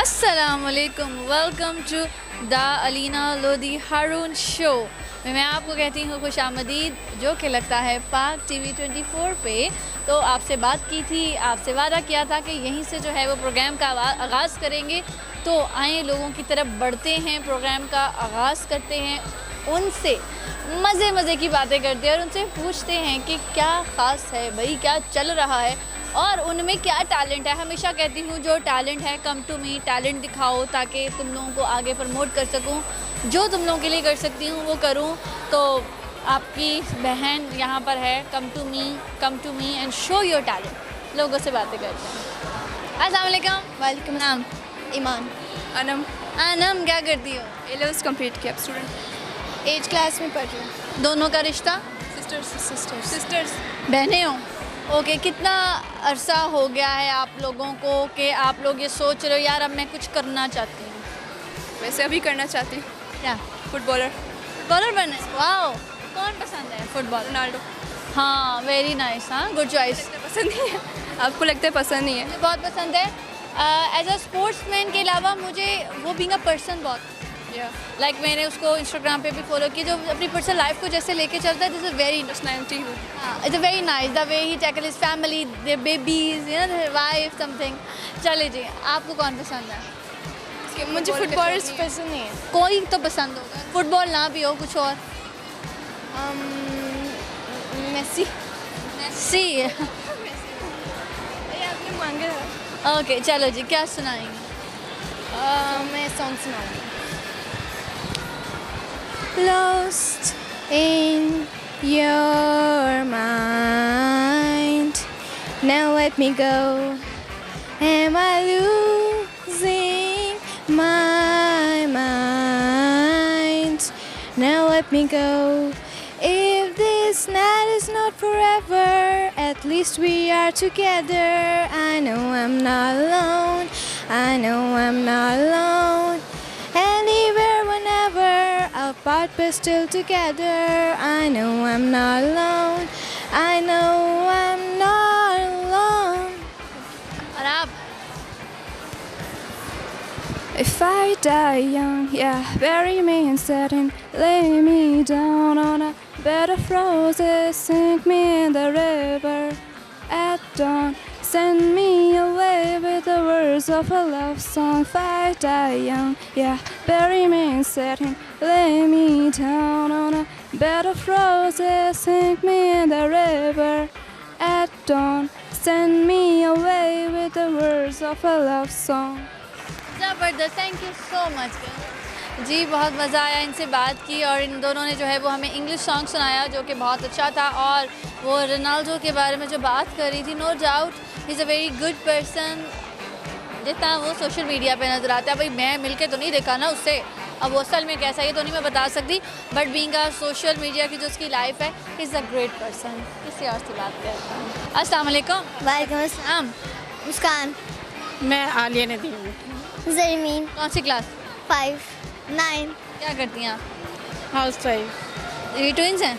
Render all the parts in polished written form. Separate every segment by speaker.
Speaker 1: अस्सलामुअलैकुम, welcome to the Alina Lodhi Haroon show में मैं आपको कहती हूँ खुश आमदीद, जो कि लगता है पाक टीवी 24 पे। तो आपसे बात की थी, आपसे वादा किया था कि यहीं से जो है वो प्रोग्राम का आगाज़ करेंगे। तो आए लोगों की तरफ बढ़ते हैं, प्रोग्राम का आगाज़ करते हैं, उनसे मज़े की बातें करते हैं और उनसे पूछते हैं कि क्या ख़ास है भाई, क्या चल रहा है और उनमें क्या टैलेंट है। हमेशा कहती हूँ जो टैलेंट है कम टू मी, टैलेंट दिखाओ ताकि तुम लोगों को आगे प्रमोट कर सकूँ, जो तुम लोगों के लिए कर सकती हूँ वो करूँ। तो आपकी बहन यहाँ पर है, come to me and show your talent. लोगों से बातें करते हैं। अस्सलाम वालेकुम।
Speaker 2: वालेकुम
Speaker 1: नाम?
Speaker 2: ईमान।
Speaker 1: अनम, क्या करती हो?
Speaker 2: A-levels कंप्लीट किया, स्टूडेंट 8 क्लास में पढ़ रही हूँ।
Speaker 1: दोनों का रिश्ता?
Speaker 2: सिस्टर्स।
Speaker 1: बहनें हो? ओके, कितना अरसा हो गया है आप लोगों को कि आप लोग ये सोच रहे हो यार अब मैं कुछ करना चाहती हूँ?
Speaker 2: वैसे अभी करना चाहती हूँ,
Speaker 1: क्या?
Speaker 2: फुटबॉलर।
Speaker 1: बॉलर बनना? वाओ, कौन पसंद है फुटबॉल?
Speaker 2: रोनाल्डो।
Speaker 1: हाँ, वेरी नाइस। हाँ, गुड चॉइस।
Speaker 2: पसंद नहीं है? आपको लगता है पसंद नहीं है?
Speaker 1: मुझे बहुत पसंद है। एज अ स्पोर्ट्समैन के अलावा मुझे वो बीइंग अ पर्सन बहुत लाइक मैंने उसको इंस्टाग्राम पे भी फॉलो किया, जो अपनी पर्सनल लाइफ को जैसे लेके चलता है। This is very
Speaker 2: personality.
Speaker 1: It's very nice the way he tackle his family, their babies, you know, their wife, something. चले जी, आपको कौन पसंद है?
Speaker 2: मुझे फुटबॉलर्स पसंद नहीं है।
Speaker 1: कोई तो पसंद होगा, फुटबॉल ना भी हो, कुछ और।
Speaker 2: मेसी।
Speaker 1: सी
Speaker 2: आपने मांगा है।
Speaker 1: ओके, चलो जी, क्या सुनाएंगे?
Speaker 2: मैं song सुनाऊंगी।
Speaker 3: Lost in your mind, now let me go. Am I losing my mind? Now let me go. If this night is not forever, at least we are together. I know I'm not alone. I know I'm not alone. Anywhere, whenever, apart but still together. I know I'm not alone. I know I'm not alone.
Speaker 1: और आप?
Speaker 3: If I die young, yeah, bury me in satin, lay me down on a bed of roses, sink me in the river at dawn. Send me away with the words of a love song. If I die young, yeah, bury me in satin, lay me down on a bed of roses, sink me in the river at dawn. Send me away with the words of a love song.
Speaker 1: ज़बरदस्त, thank you so much जी, बहुत मज़ा आया इनसे बात की। और इन दोनों ने जो है वो हमें इंग्लिश सॉन्ग सुनाया जो कि बहुत अच्छा था। और वो रोनाल्डो के बारे में जो बात कर रही थी, no doubt he is a very good person. जितना वो सोशल मीडिया पे नज़र आता है, भाई मैं मिलके तो नहीं देखा ना उससे, अब वो असल में कैसा है तो नहीं मैं बता सकती, but being a social media की जो उसकी लाइफ है, इज़ अ ग्रेट पर्सन। किसी और से बात करता हूँ। अस्सलाम वालेकुम।
Speaker 3: वालेकुम अस्सलाम। मुस्कान।
Speaker 4: मैं आलिया नदीम हूँ।
Speaker 3: ज़रमीन।
Speaker 1: कौन सी क्लास?
Speaker 3: 5 9।
Speaker 1: क्या करती हैं आप?
Speaker 4: House wife.
Speaker 1: ये ट्विंस हैं?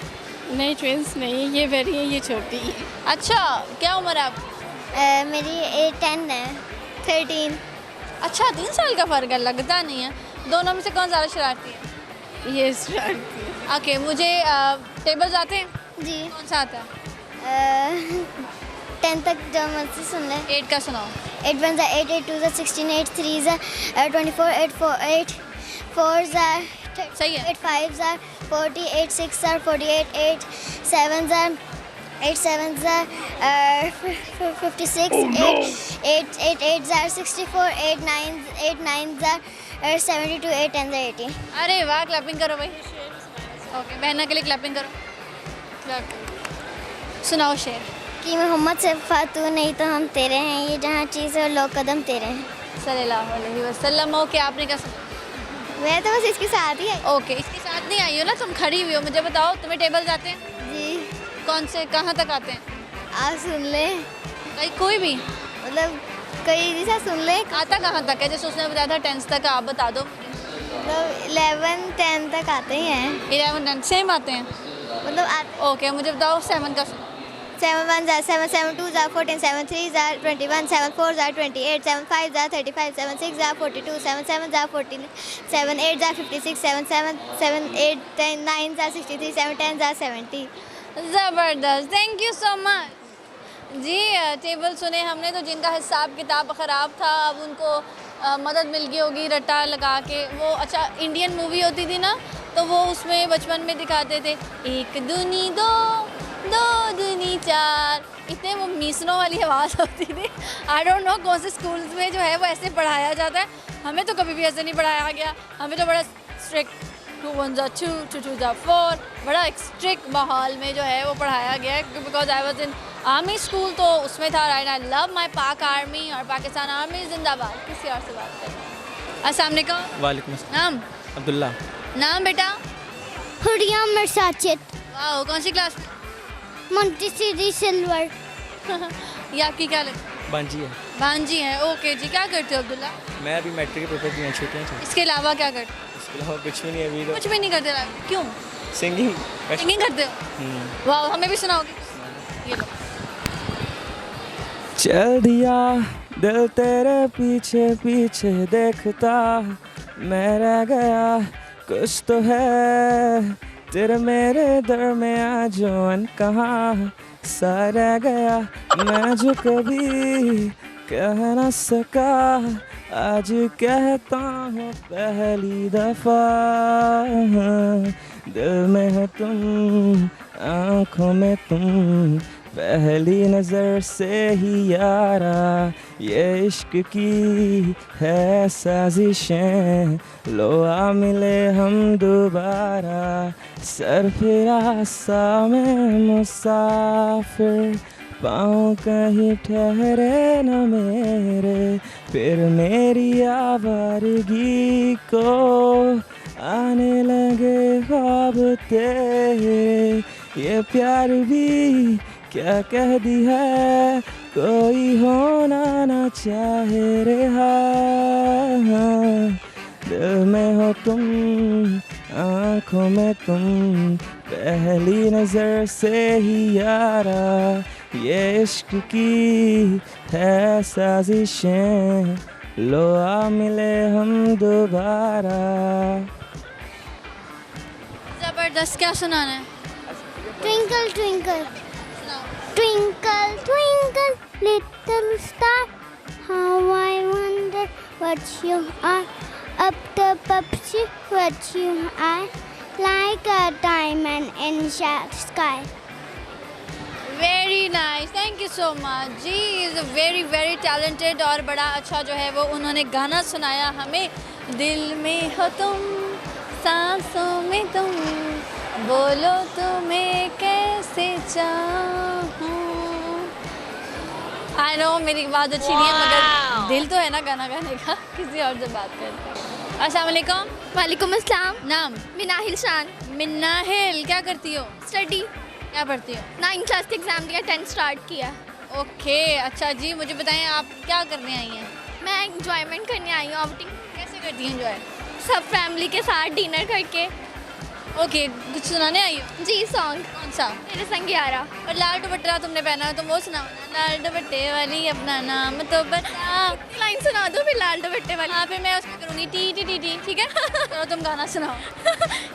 Speaker 4: नहीं, ट्विंस नहीं, ये बड़ी है, ये छोटी है।
Speaker 1: अच्छा, क्या उम्र है आपकी?
Speaker 3: मेरी 10 है। 13।
Speaker 1: अच्छा, 3 साल का फ़र्क है, लगता नहीं है। दोनों में से कौन ज़्यादा शरारती है?
Speaker 4: ये शरारती है।
Speaker 1: ओके, मुझे टेबल्स आते हैं?
Speaker 3: जी।
Speaker 1: कौन सा आता है?
Speaker 3: 10 तक जो मर्जी सुन ले।
Speaker 1: 8 का सुनाओ।
Speaker 3: 8 1 8 8 2 16 8 3 24 8 4 8 4
Speaker 1: सही है।
Speaker 3: 8 5 40 8 6 48 8 7 8 7 56 8 8 8 64 8 9 72 8 10 80।
Speaker 1: अरे वाह, क्लैपिंग करो भाई। ओके, बहना के लिए क्लैपिंग करो। सुनाओ शेर।
Speaker 3: कि मोहम्मद से फातू नहीं तो हम तेरे हैं, ये जहाँ चीज़ है लोग कदम तेरे हैं।
Speaker 1: सल्लल्लाहु अलैहि वसल्लम। ओके, आपने क्या सुना?
Speaker 3: मैं तो बस इसके साथ ही है।
Speaker 1: ओके, इसके साथ नहीं आई हो ना, तुम खड़ी हुई हो। मुझे बताओ, तुम्हें टेबल्स आते हैं?
Speaker 3: जी।
Speaker 1: कौन से, कहाँ तक आते हैं?
Speaker 3: आप सुन ले,
Speaker 1: कोई भी
Speaker 3: मतलब कई जैसा सुन ले।
Speaker 1: आता कहाँ तक है? जैसे उसने बताया था 10th तक, आप बता दो।
Speaker 3: मतलब 11 10 तक आते ही हैं।
Speaker 1: 11 10 सेम आते हैं?
Speaker 3: मतलब
Speaker 1: ओके, मुझे बताओ 7 का।
Speaker 2: 7 1 7 7 2 14 7 3 21 7 4 28 7 5 35 7 6 42 7 7 14 7 8 56 7 7 8 10 9 63 7 10 70.
Speaker 1: ज़बरदस्त, थैंक यू सो मच जी। टेबल सुने हमने, तो जिनका हिसाब किताब ख़राब था अब उनको मदद मिल गई होगी रट्टा लगा के। वो अच्छा इंडियन मूवी होती थी ना, तो वो उसमें बचपन में दिखाते थे एक दूनी दो, दो दूनी चार, इतने वो मीसनों वाली आवाज़ होती थी। आई डोंट नो कौन से स्कूल्स में जो है वो ऐसे पढ़ाया जाता है। हमें तो कभी भी ऐसे नहीं पढ़ाया गया, हमें तो बड़ा स्ट्रिक्ट 2 1 2 2 2 4 बड़ा स्ट्रिक्ट माहौल में जो है वो पढ़ाया गया है। Because I was in army school, तो उसमें था राइट आई लव माई पाक आर्मी और पाकिस्तान आर्मी जिंदाबाद। किसी और से बात करें। अस्सलाम वालेकुम।
Speaker 5: वालेकुम अस्सलाम।
Speaker 1: नाम
Speaker 5: अब्दुल्ला।
Speaker 1: नाम बेटा?
Speaker 2: हुरिया मिर्साचित,
Speaker 1: वाह, कौन सी क्लास में?
Speaker 2: Montessori silver.
Speaker 1: ये आपकी क्या लगती है?
Speaker 5: बांजी है।
Speaker 1: भांजी है, ओके जी। क्या करते हो अब्दुल्ला?
Speaker 5: मैं अभी मैट्रिक के पेपर दिए, छुट्टियाँ चल।
Speaker 1: इसके अलावा क्या करते हो?
Speaker 5: इसके अलावा कुछ भी नहीं अभी तो।
Speaker 1: कुछ भी नहीं करते? क्यों?
Speaker 5: सिंगिंग।
Speaker 1: सिंगिंग करते हो? वाह, हमें भी सुनाओगे? ये लो।
Speaker 5: चल दिया दिल तेरे पीछे पीछे देखता, मैं रह गया कुछ तो है तेरे मेरे दरमियां जो कहाँ सा रह गया, मैं जो कभी कह न सका आज कहता हूँ पहली दफा। दिल में हो तुम, आँखों में तुम, पहली नज़र से ही यारा, ये इश्क की है साजिशें, लो आ मिले हम दोबारा। सरफिरा सा में मुसाफिर, पाँव कहीं ठहरे न मेरे, फिर मेरी आवारगी को आने लगे ख्वाब तेरे। ये प्यार भी क्या कह दी है, कोई होना ना चाहे रहा। दिल में हो तुम, आँखों में तुम, पहली नज़र से ही यारा, ये इश्क की है साजिशें, लो आ मिले हम दोबारा।
Speaker 1: ज़बरदस्त, क्या सुनाना है?
Speaker 2: Twinkle twinkle twinkle twinkle little star, how I wonder what you are, up above you what you are, like a diamond in the sky.
Speaker 1: Very nice, thank you so much जी। इज़ वेरी वेरी टैलेंटेड और बड़ा अच्छा जो है वो उन्होंने गाना सुनाया हमें। दिल में हो तुम, सांसों में तुम, बोलो तुम्हें कैसे चाहूं। आई नो मेरी बात अच्छी नहीं है मगर दिल तो है ना गाना गाने का। किसी और से बात करते हैं। अस्सलाम वालेकुम।
Speaker 2: वालेकुम अस्सलाम।
Speaker 1: नाम?
Speaker 2: मिनाहिल शान।
Speaker 1: मिन्नाहिल, क्या करती हो?
Speaker 2: स्टडी।
Speaker 1: क्या पढ़ती हो?
Speaker 2: 9th क्लास के एग्ज़ाम दिया, 10th स्टार्ट किया।
Speaker 1: ओके, अच्छा जी। मुझे बताएं आप क्या करने आई हैं?
Speaker 2: मैं एंजॉयमेंट करने आई हूँ, आउटिंग।
Speaker 1: कैसे करती हैं एंजॉय?
Speaker 2: सब फैमिली के साथ डिनर करके।
Speaker 1: ओके, कुछ सुनाने आई हो?
Speaker 2: जी, सॉन्ग
Speaker 1: कौन सा?
Speaker 2: तेरे संग यारा।
Speaker 1: और लाल दुपट्टा तुमने पहना है, तुम वो सुनाओ ना। लाल दुपट्टे वाली अपना नाम तो बता।
Speaker 2: लाइन सुना दो फिर लाल दुपट्टे वाली।
Speaker 1: हाँ, फिर मैं उसमें करूँगी टी टी टी टी, ठीक है? तो तुम गाना सुनाओ।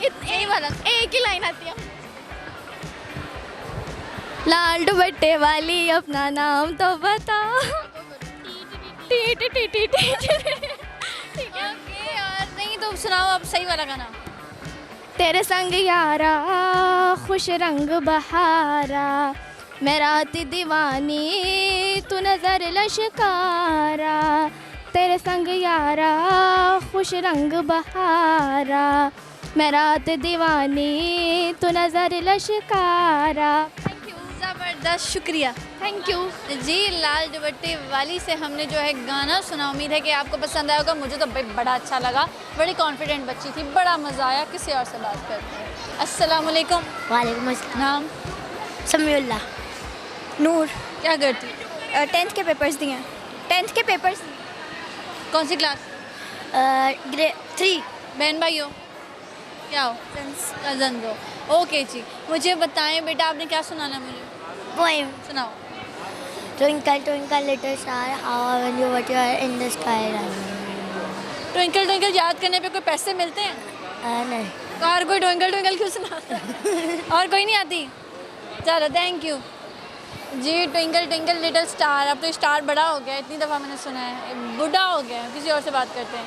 Speaker 1: यही वाला
Speaker 2: एक ही लाइन आती है। लाल दुपट्टे वाली अपना नाम तो बता। T T T T T ठीक है।
Speaker 1: ओके, और नहीं तो सुनाओ अब सही वाला गाना।
Speaker 2: तेरे संग यारा खुश रंग बहारा, मैं रात दीवानी तू नजर लश्कारा। तेरे संग यारा खुश रंग बहारा, मैं रात दीवानी तू नजर लश्कारा।
Speaker 1: ज़बरदस्त, शुक्रिया,
Speaker 2: थैंक यू
Speaker 1: जी। लाल दुपट्टे वाली से हमने जो है गाना सुना। उम्मीद है कि आपको पसंद आया होगा। मुझे तो भाई बड़ा अच्छा लगा, बड़ी कॉन्फिडेंट बच्ची थी, बड़ा मज़ा आया। किसी और से बात करते हैं। अस्सलाम वालेकुम।
Speaker 2: वालेकुम अस्सलाम।
Speaker 1: नाम?
Speaker 2: समीउल्लाह। नूर।
Speaker 1: क्या करती?
Speaker 2: 10th के पेपर्स दिए। 10th के पेपर्स।
Speaker 1: कौन सी क्लास?
Speaker 2: ग्रेड 3।
Speaker 1: बहन भाई हो? क्या हो? कज़न हो। ओके जी। मुझे बताएं बेटा, आपने क्या सुनाना है मुझे?
Speaker 2: Poem.
Speaker 1: सुनाओ।
Speaker 2: Twinkle, twinkle, little star, how I wonder what you are in the sky.
Speaker 1: Twinkle twinkle याद करने पे कोई पैसे मिलते हैं?
Speaker 2: नहीं.
Speaker 1: तो हर कोई ट्विंकल ट्विंकल क्यों सुनाता है? और कोई नहीं आती? चलो थैंक यू जी। ट्विंकल ट्विंकल लिटिल स्टार, अब तो स्टार बड़ा हो गया, इतनी दफ़ा मैंने सुना है, बूढ़ा हो गया है। किसी और से बात करते हैं।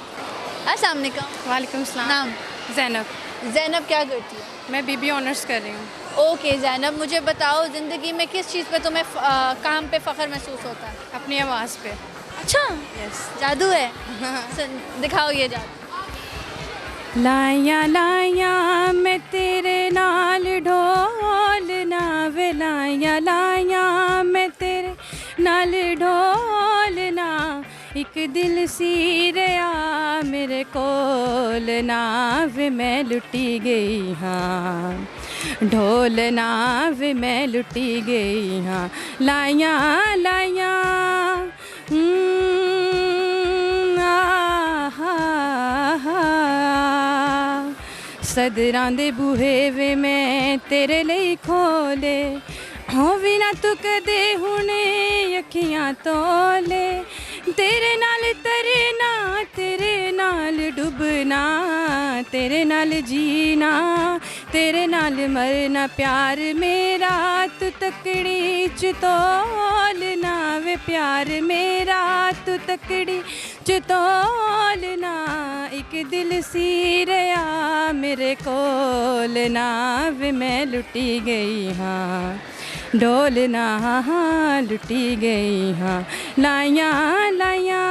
Speaker 1: अस्सलाम वालेकुम।
Speaker 3: वालेकुम सलाम।
Speaker 1: नाम?
Speaker 3: ज़ैनब।
Speaker 1: ज़ैनब क्या करती है?
Speaker 3: मैं बीबी ऑनर्स कर रही हूँ।
Speaker 1: ओके ज़ैनब, मुझे बताओ ज़िंदगी में किस चीज़ पे तुम्हें काम पे फ़ख्र महसूस होता है?
Speaker 3: अपनी आवाज़ पे।
Speaker 1: अच्छा,
Speaker 3: यस।
Speaker 1: जादू है। दिखाओ ये जादू।
Speaker 3: लाया लाया मैं तेरे नाल ढोलना वे, लाया लाया मैं तेरे नाल ढोलना, एक दिल सी रहा मेरे कोल ना वे, मैं लुटी गई हाँ ढोलना वे, मैं लुटी गई हाँ। लाया लाया सदरां दे बूहे वे मैं तेरे लिए खोले, होवी ना तू कदे हुणे अखियां तोले, तेरे नाल तरना तेरे नाल डुबना, तेरे नाल जीना तेरे नाल मरना, प्यार मेरा तू तकड़ी च तोलना वे, प्यार मेरा तू तकड़ी च तोलना, एक दिल सी रहा मेरे कोल ना वे, मैं लुटी गई हाँ ढोलना हाँ लुटी गई हाँ। लाया लाया।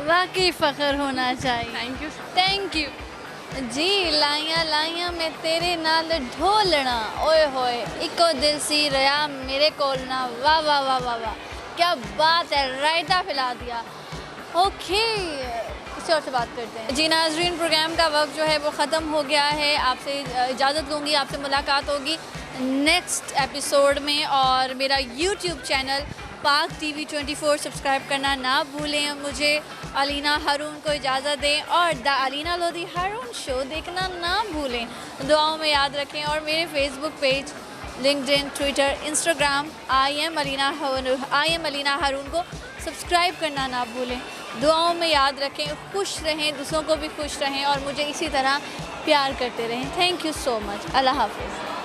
Speaker 1: वाकई फ़ख्र होना चाहिए।
Speaker 3: Thank you.
Speaker 1: थैंक यू जी। लाइया लाइया मैं तेरे नाल ढोलना, ओए होए इको दिल सी रहा मेरे कोलना, वाह वाह वाह वाह वाह, क्या बात है, रायता फैला दिया। ओके, किसी और से बात करते हैं जी। नाज़रीन, प्रोग्राम का वक्त जो है वो ख़त्म हो गया है। आपसे इजाज़त लूँगी, आपसे मुलाकात होगी नेक्स्ट एपिसोड में। और मेरा यूट्यूब चैनल पाक TV 24 सब्सक्राइब करना ना भूलें। मुझे अलीना हारून को इजाज़त दें और द अलीना लोधी हारून शो देखना ना भूलें। दुआओं में याद रखें और मेरे Facebook page, LinkedIn, Twitter, Instagram I am Alina Haroon को सब्सक्राइब करना ना भूलें। दुआओं में याद रखें, खुश रहें, दूसरों को भी खुश रहें और मुझे इसी तरह प्यार करते रहें। Thank you so much. अल्लाह हाफ़िज़।